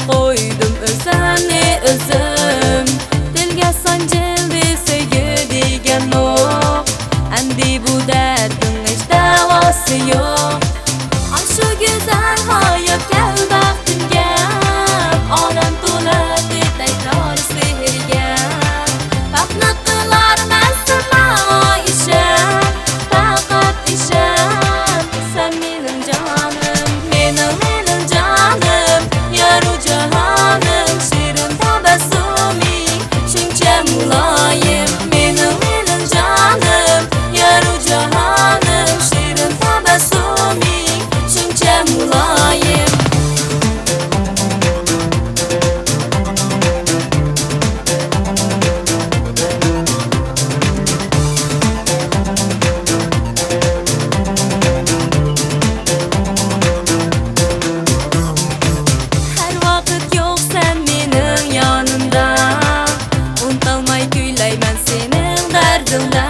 Qo'ydim o'zimni o'zim, dilga sanjildi sevgi degan o'q. Endi bu dardning hech davosi yo'q. Shu go'zal hayot kel baxtimga, olam to'la takror sehrga. Baxtni qilarman sana isham, faqat isham. Sen mening jonim, mening jonim, yaru jahonim, shirin tabassuming shuncha muloyim. Mening jonim, yaru jahonim, shirin tabassuming shuncha muloyim. Her vakit yok sen mening yonimda, unutalmay kuylayman sening dardingda.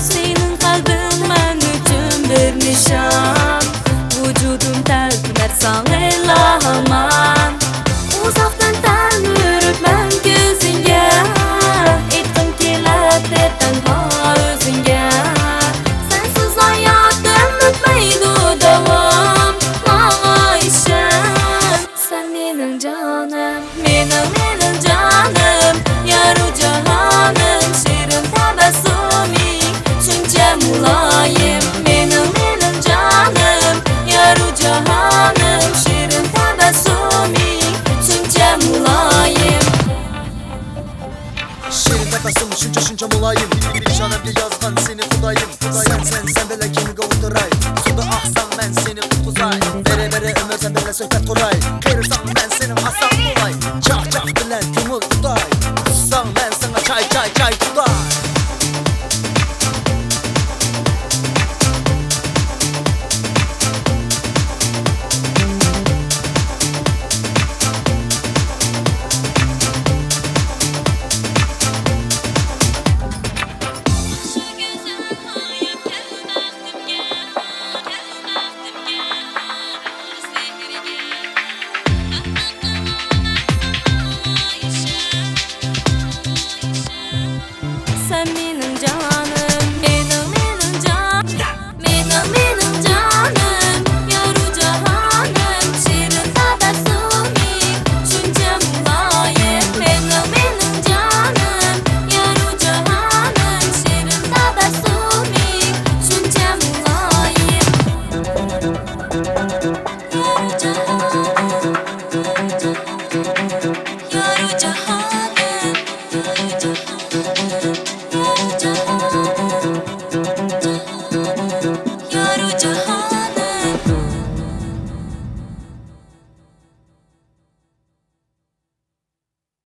Sening qalbing men uchun bir nishon, vujudim talpinar sana ilohaman. Uzoqdan tanirman ko'zingga, aytgim keladi tanho o'zingga. Sensiz hayotim o'tmaydi davom, isham. Sen mening jonim, mening jonim, yaru jahonim, shirin tabassuming shuncha muloyim. Mening jonim, yaru jahonim, shirin tabassuming shuncha muloyim. Shirin tabassum shuncha muloyim. Bil shaharga yozgan seni Xudoyim.